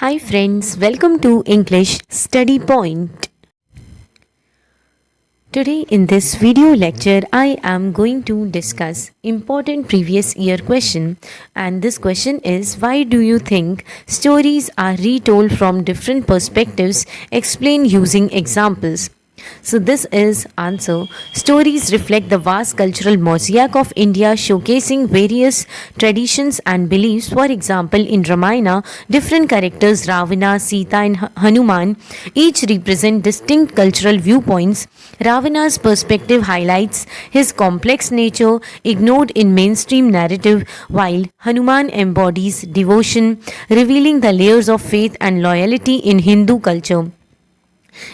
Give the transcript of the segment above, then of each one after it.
Hi friends, welcome to English Study Point. Today in this video lecture I am going to discuss important previous year question, and this question is, why do you think stories are retold from different perspectives? Explain using examples. So this is answer. Stories reflect the vast cultural mosaic of India, showcasing various traditions and beliefs. For example, in Ramayana, different characters Ravana, Sita and Hanuman each represent distinct cultural viewpoints. Ravana's perspective highlights his complex nature ignored in mainstream narrative, while Hanuman embodies devotion, revealing the layers of faith and loyalty in Hindu culture.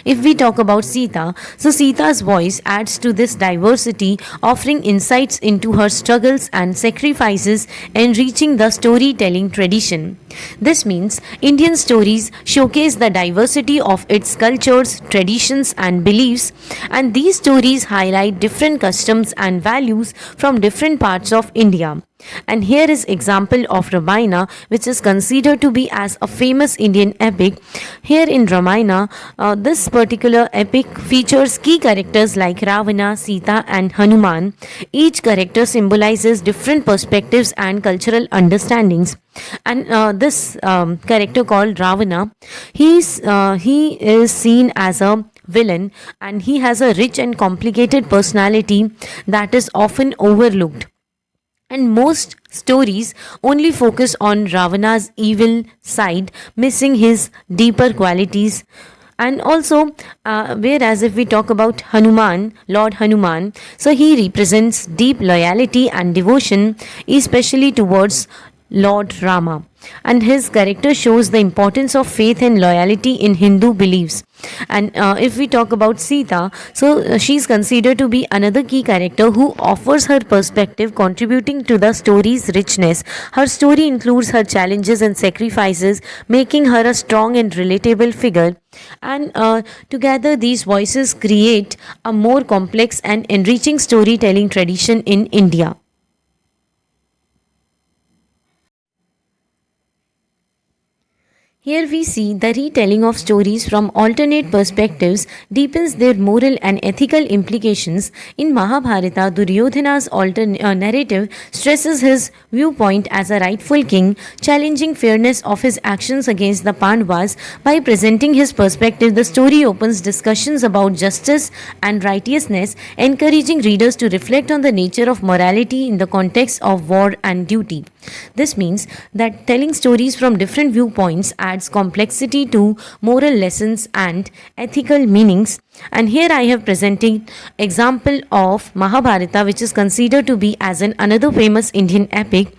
If we talk about Sita, so Sita's voice adds to this diversity, offering insights into her struggles and sacrifices, enriching the storytelling tradition. This means Indian stories showcase the diversity of its cultures, traditions, and beliefs, and these stories highlight different customs and values from different parts of India. And here is example of Ramayana, which is considered to be as a famous Indian epic. Here in Ramayana, this particular epic features key characters like Ravana, Sita and Hanuman. Each character symbolizes different perspectives and cultural understandings. And this character called Ravana, he is seen as a villain, and he has a rich and complicated personality that is often overlooked. And most stories only focus on Ravana's evil side, missing his deeper qualities. And also, whereas if we talk about Hanuman, Lord Hanuman, so he represents deep loyalty and devotion, especially towards Lord Rama. And his character shows the importance of faith and loyalty in Hindu beliefs. And if we talk about Sita, so she is considered to be another key character who offers her perspective, contributing to the story's richness. Her story includes her challenges and sacrifices, making her a strong and relatable figure. And together, these voices create a more complex and enriching storytelling tradition in India. Here we see the retelling of stories from alternate perspectives deepens their moral and ethical implications. In Mahabharata, Duryodhana's narrative stresses his viewpoint as a rightful king, challenging fairness of his actions against the Pandavas. By presenting his perspective, the story opens discussions about justice and righteousness, encouraging readers to reflect on the nature of morality in the context of war and duty. This means that telling stories from different viewpoints adds complexity to moral lessons and ethical meanings. And here I have presented example of Mahabharata, which is considered to be as another famous Indian epic,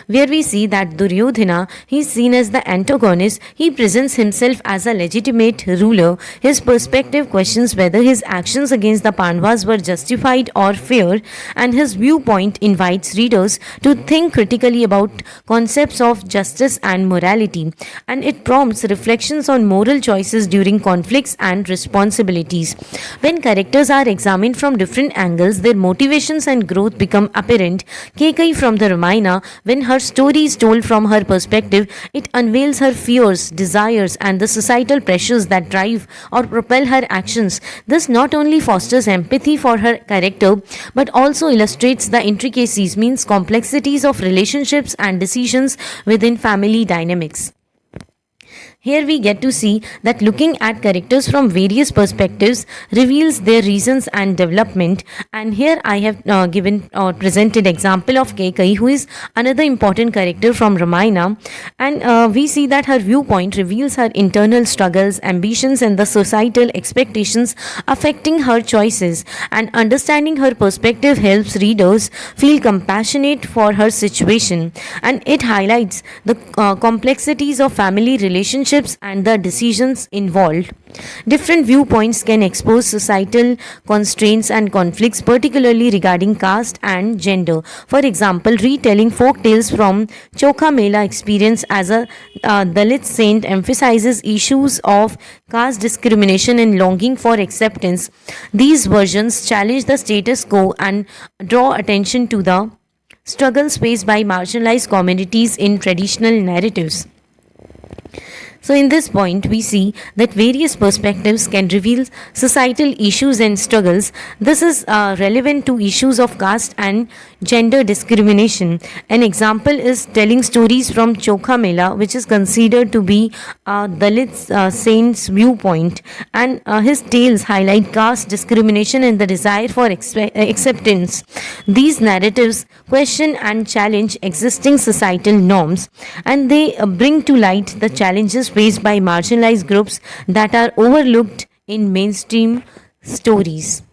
where we see that Duryodhana, he is seen as the antagonist. He presents himself as a legitimate ruler. His perspective questions whether his actions against the Pandavas were justified or fair, and his viewpoint invites readers to think critically about concepts of justice and morality, and it prompts reflections on moral choices during conflicts and responsibilities. When characters are examined from different angles, their motivations and growth become apparent. Kekai from the Ramayana, when her story is told from her perspective, it unveils her fears, desires, and the societal pressures that drive or propel her actions. This not only fosters empathy for her character, but also illustrates the intricacies, means complexities of relationships and decisions within family dynamics. Here we get to see that looking at characters from various perspectives reveals their reasons and development. And here I have presented example of Kekai, who is another important character from Ramayana. And we see that her viewpoint reveals her internal struggles, ambitions, and the societal expectations affecting her choices. And understanding her perspective helps readers feel compassionate for her situation. And it highlights the complexities of family relationships and the decisions involved. Different viewpoints can expose societal constraints and conflicts, particularly regarding caste and gender. For example, retelling folk tales from Chokha Mela experience as a Dalit saint emphasizes issues of caste discrimination and longing for acceptance. These versions challenge the status quo and draw attention to the struggles faced by marginalized communities in traditional narratives. So, in this point, we see that various perspectives can reveal societal issues and struggles. This is relevant to issues of caste and gender discrimination. An example is telling stories from Chokha Mela, which is considered to be Dalit saint's viewpoint, and his tales highlight caste discrimination and the desire for acceptance. These narratives question and challenge existing societal norms, and they bring to light the challenges faced by marginalized groups that are overlooked in mainstream stories.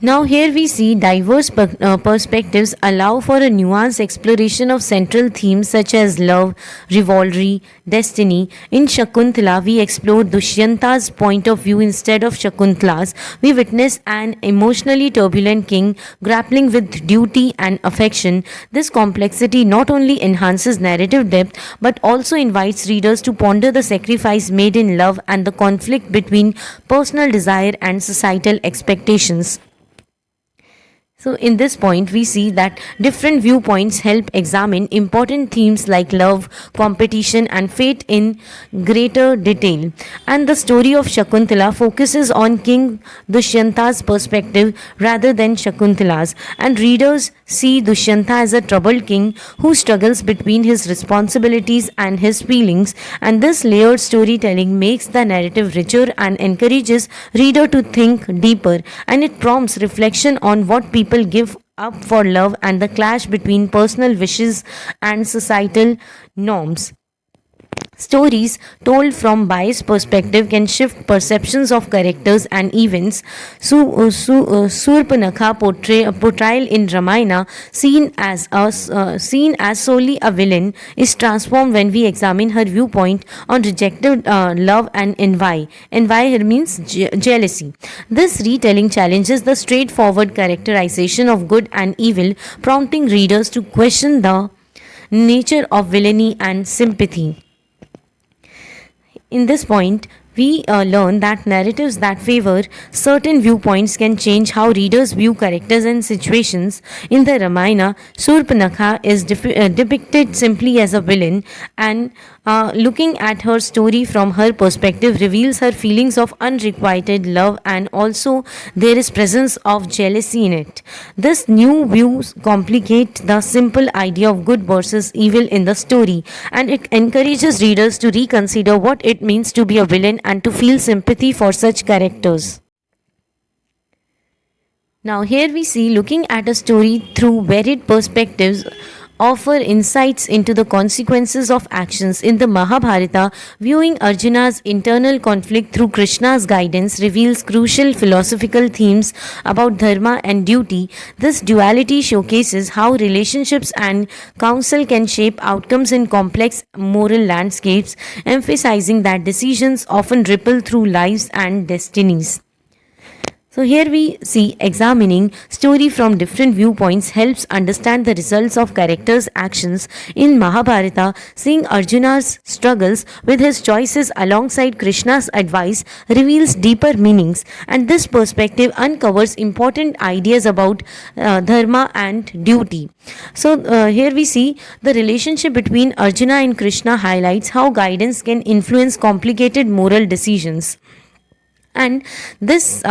Now, here we see diverse perspectives allow for a nuanced exploration of central themes such as love, rivalry, destiny. In Shakuntala, we explore Dushyanta's point of view instead of Shakuntala's. We witness an emotionally turbulent king grappling with duty and affection. This complexity not only enhances narrative depth but also invites readers to ponder the sacrifice made in love and the conflict between personal desire and societal expectations. So, in this point, we see that different viewpoints help examine important themes like love, competition, and fate in greater detail. And the story of Shakuntala focuses on King Dushyanta's perspective rather than Shakuntala's, and readers see Dushyanta as a troubled king who struggles between his responsibilities and his feelings. And this layered storytelling makes the narrative richer and encourages reader to think deeper, and it prompts reflection on what people give up for love and the clash between personal wishes and societal norms. Stories told from biased perspective can shift perceptions of characters and events. Surpanakha portrayal in Ramayana, seen as solely a villain, is transformed when we examine her viewpoint on rejected love and envy. Envy here means jealousy. This retelling challenges the straightforward characterization of good and evil, prompting readers to question the nature of villainy and sympathy. In this point, we learn that narratives that favor certain viewpoints can change how readers view characters and situations. In the Ramayana, Surpanakha is depicted simply as a villain, and looking at her story from her perspective reveals her feelings of unrequited love, and also there is presence of jealousy in it. This new views complicate the simple idea of good versus evil in the story, and it encourages readers to reconsider what it means to be a villain and to feel sympathy for such characters. Now, here we see looking at a story through varied perspectives offer insights into the consequences of actions. In the Mahabharata, viewing Arjuna's internal conflict through Krishna's guidance reveals crucial philosophical themes about dharma and duty. This duality showcases how relationships and counsel can shape outcomes in complex moral landscapes, emphasizing that decisions often ripple through lives and destinies. So here we see examining story from different viewpoints helps understand the results of characters' actions. In Mahabharata, seeing Arjuna's struggles with his choices alongside Krishna's advice reveals deeper meanings, and this perspective uncovers important ideas about dharma and duty. So here we see the relationship between Arjuna and Krishna highlights how guidance can influence complicated moral decisions, and this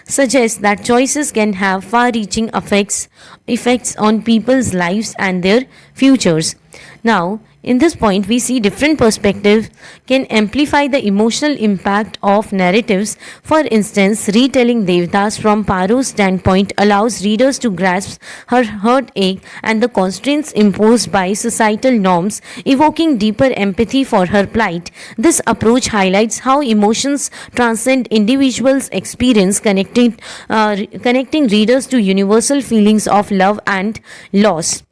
suggests that choices can have far-reaching effects on people's lives and their futures. Now, in this point, we see different perspectives can amplify the emotional impact of narratives. For instance, retelling Devdas from Paru's standpoint allows readers to grasp her heartache and the constraints imposed by societal norms, evoking deeper empathy for her plight. This approach highlights how emotions transcend individuals' experience, connecting readers to universal feelings of love and loss.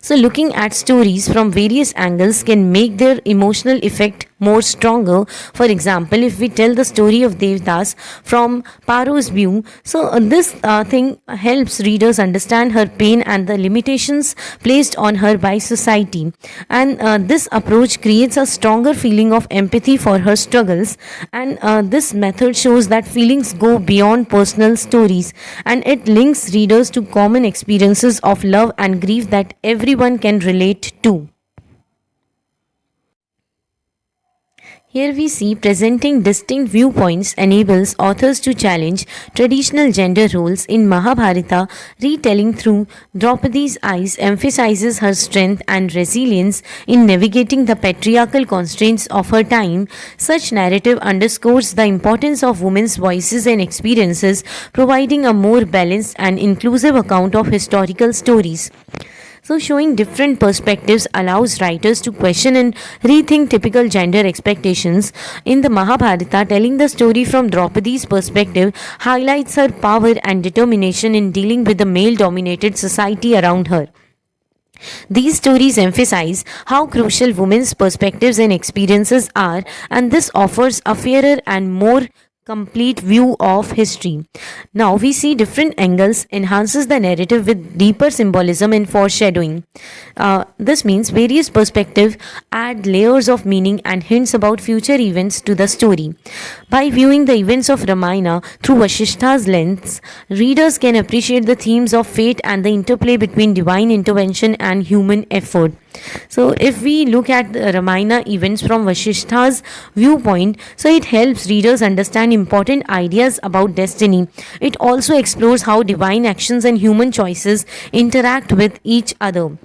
So, looking at stories from various angles can make their emotional effect more stronger. For example, if we tell the story of Devdas from Paro's view, so this thing helps readers understand her pain and the limitations placed on her by society. And this approach creates a stronger feeling of empathy for her struggles. And this method shows that feelings go beyond personal stories, and it links readers to common experiences of love and grief that everyone can relate to. Here we see presenting distinct viewpoints enables authors to challenge traditional gender roles in Mahabharata. Retelling through Draupadi's eyes emphasizes her strength and resilience in navigating the patriarchal constraints of her time. Such narrative underscores the importance of women's voices and experiences, providing a more balanced and inclusive account of historical stories. So, showing different perspectives allows writers to question and rethink typical gender expectations. In the Mahabharata, telling the story from Draupadi's perspective highlights her power and determination in dealing with the male dominated society around her. These stories emphasize how crucial women's perspectives and experiences are, and this offers a fairer and more complete view of history. Now we see different angles enhances the narrative with deeper symbolism and foreshadowing. This means various perspectives add layers of meaning and hints about future events to the story. By viewing the events of Ramayana through Vasishtha's lens, readers can appreciate the themes of fate and the interplay between divine intervention and human effort. So, if we look at the Ramayana events from Vasishtha's viewpoint, so it helps readers understand important ideas about destiny. It also explores how divine actions and human choices interact with each other.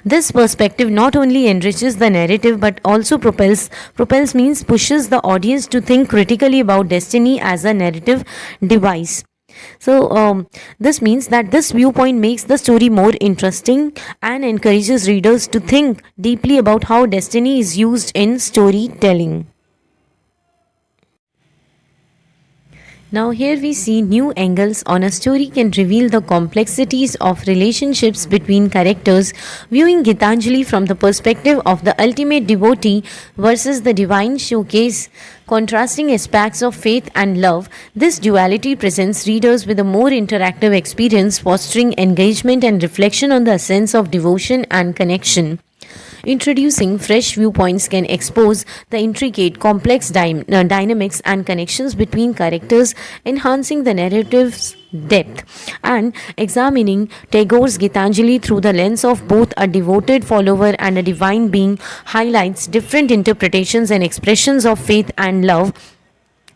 This perspective not only enriches the narrative but also propels means pushes the audience to think critically about destiny as a narrative device. So, this means that this viewpoint makes the story more interesting and encourages readers to think deeply about how destiny is used in storytelling. Now, here we see new angles on a story can reveal the complexities of relationships between characters. Viewing Gitanjali from the perspective of the ultimate devotee versus the divine showcase contrasting aspects of faith and love. This duality presents readers with a more interactive experience, fostering engagement and reflection on the sense of devotion and connection. Introducing fresh viewpoints can expose the intricate, complex dynamics and connections between characters, enhancing the narrative's depth. And examining Tagore's Gitanjali through the lens of both a devoted follower and a divine being highlights different interpretations and expressions of faith and love,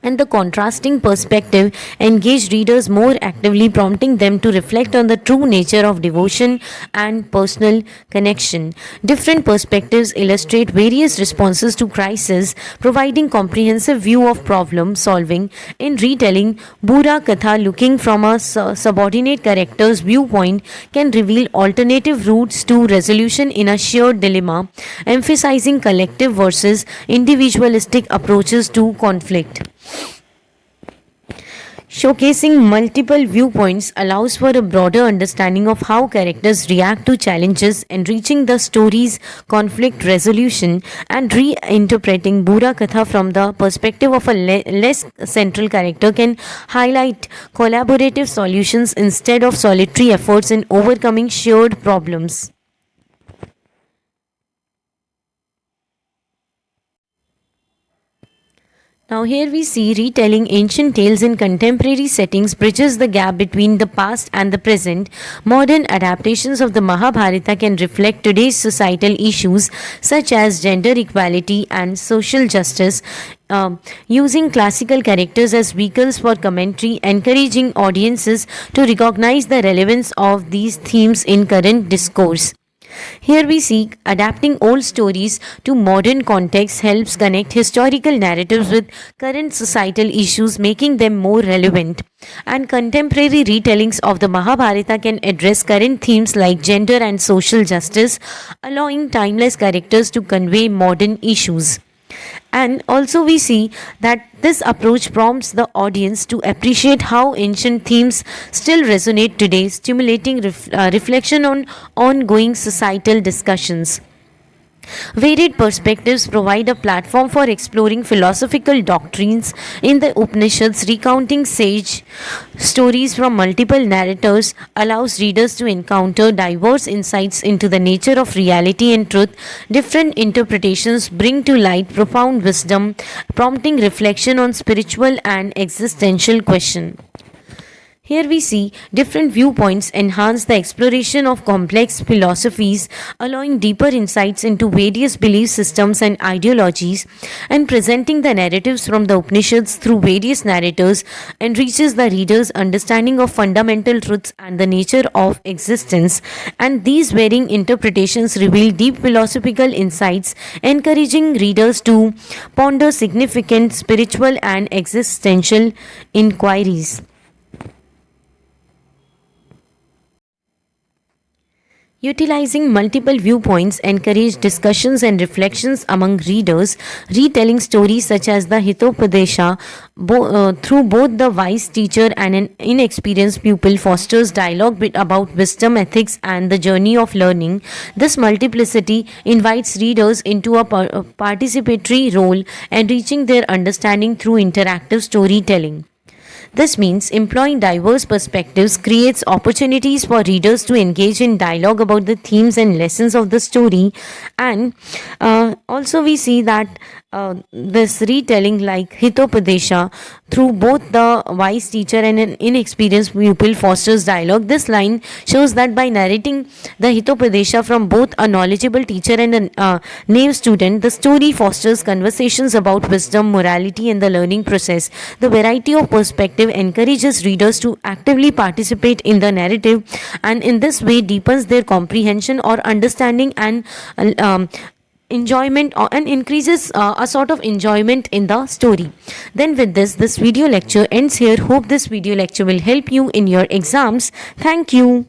and the contrasting perspective engage readers more actively, prompting them to reflect on the true nature of devotion and personal connection. Different perspectives illustrate various responses to crisis, providing comprehensive view of problem solving. In retelling Bura Katha, looking from a subordinate character's viewpoint can reveal alternative routes to resolution in a shared dilemma, emphasizing collective versus individualistic approaches to conflict. Showcasing multiple viewpoints allows for a broader understanding of how characters react to challenges, enriching the story's conflict resolution. And reinterpreting Bura Katha from the perspective of a less central character can highlight collaborative solutions instead of solitary efforts in overcoming shared problems. Now, here we see retelling ancient tales in contemporary settings bridges the gap between the past and the present. Modern adaptations of the Mahabharata can reflect today's societal issues such as gender equality and social justice, using classical characters as vehicles for commentary, encouraging audiences to recognize the relevance of these themes in current discourse. Here we see adapting old stories to modern contexts helps connect historical narratives with current societal issues, making them more relevant. And contemporary retellings of the Mahabharata can address current themes like gender and social justice, allowing timeless characters to convey modern issues. And also, we see that this approach prompts the audience to appreciate how ancient themes still resonate today, stimulating reflection on ongoing societal discussions. Varied perspectives provide a platform for exploring philosophical doctrines in the Upanishads. Recounting sage stories from multiple narrators allows readers to encounter diverse insights into the nature of reality and truth. Different interpretations bring to light profound wisdom, prompting reflection on spiritual and existential questions. Here we see different viewpoints enhance the exploration of complex philosophies, allowing deeper insights into various belief systems and ideologies, and presenting the narratives from the Upanishads through various narrators enriches the reader's understanding of fundamental truths and the nature of existence. And these varying interpretations reveal deep philosophical insights, encouraging readers to ponder significant spiritual and existential inquiries. Utilizing multiple viewpoints encourage discussions and reflections among readers. Retelling stories such as the Hitopadesha through both the wise teacher and an inexperienced pupil fosters dialogue about wisdom, ethics, and the journey of learning. This multiplicity invites readers into a participatory role, enriching their understanding through interactive storytelling. This means employing diverse perspectives creates opportunities for readers to engage in dialogue about the themes and lessons of the story. And also, we see that this retelling, like Hitopadesha, through both the wise teacher and an inexperienced pupil, fosters dialogue. This line shows that by narrating the Hitopadesha from both a knowledgeable teacher and a naive student, the story fosters conversations about wisdom, morality, and the learning process. The variety of perspective encourages readers to actively participate in the narrative, and in this way deepens their comprehension or understanding and enjoyment and increases a sort of enjoyment in the story. Then with this video lecture ends here. Hope this video lecture will help you in your exams. Thank you.